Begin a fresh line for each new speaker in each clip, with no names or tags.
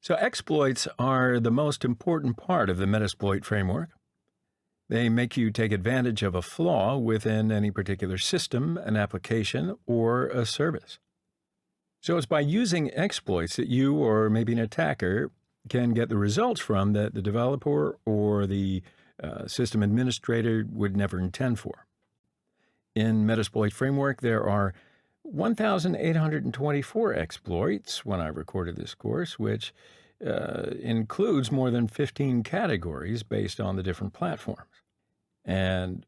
So exploits are the most important part of the Metasploit framework. They make you take advantage of a flaw within any particular system, an application, or a service. So it's by using exploits that you, or maybe an attacker, can get the results from that the developer or the system administrator would never intend for. In Metasploit framework, there are 1,824 exploits when I recorded this course, which includes more than 15 categories based on the different platforms. And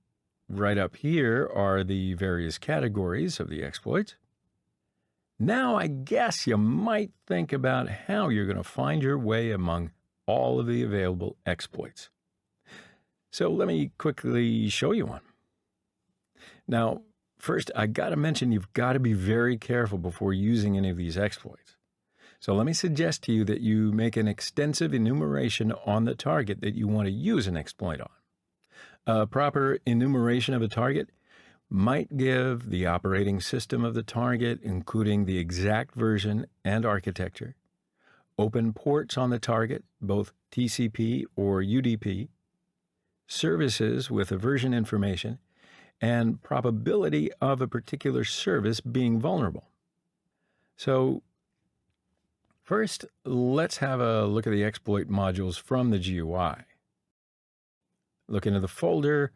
right up here are the various categories of the exploits. Now, I guess you might think about how you're going to find your way among all of the available exploits. So let me quickly show you one. Now, first, I got to mention you've got to be very careful before using any of these exploits. So let me suggest to you that you make an extensive enumeration on the target that you want to use an exploit on. A proper enumeration of a target might give the operating system of the target, including the exact version and architecture, open ports on the target, both TCP or UDP, services with the version information, and probability of a particular service being vulnerable. So first, let's have a look at the exploit modules from the GUI. Look into the folder,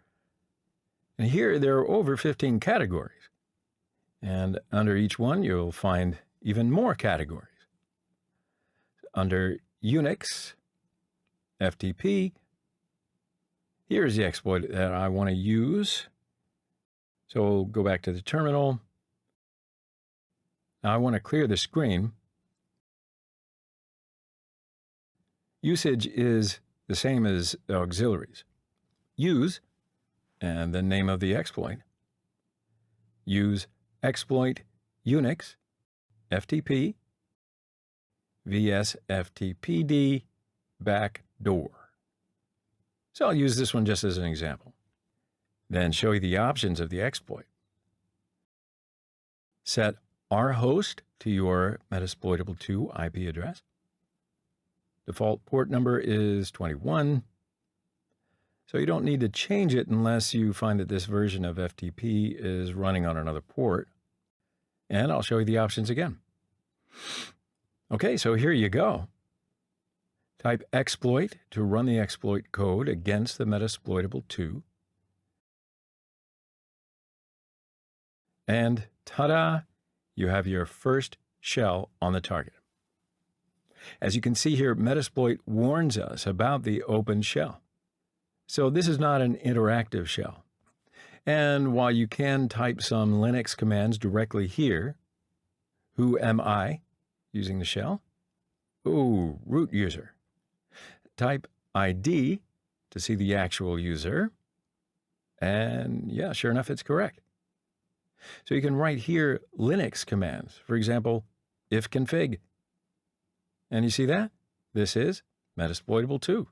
and here there are over 15 categories. And under each one, you'll find even more categories. Under Unix, FTP, here's the exploit that I want to use. So we'll go back to the terminal. Now I want to clear the screen. Usage is the same as auxiliaries. Use, and the name of the exploit. Use exploit Unix, FTP, vsftpd backdoor. So I'll use this one just as an example. Then show you the options of the exploit. Set rhost to your Metasploitable2 IP address. Default port number is 21. So you don't need to change it unless you find that this version of FTP is running on another port. And I'll show you the options again. Okay, so here you go. Type exploit to run the exploit code against the Metasploitable2. And ta-da, you have your first shell on the target. As you can see here, Metasploit warns us about the open shell. So this is not an interactive shell. And while you can type some Linux commands directly here, who am I using the shell? Ooh, root user. Type ID to see the actual user. And yeah, sure enough, it's correct. So you can write here Linux commands. For example, ifconfig. And you see that? This is Metasploitable2.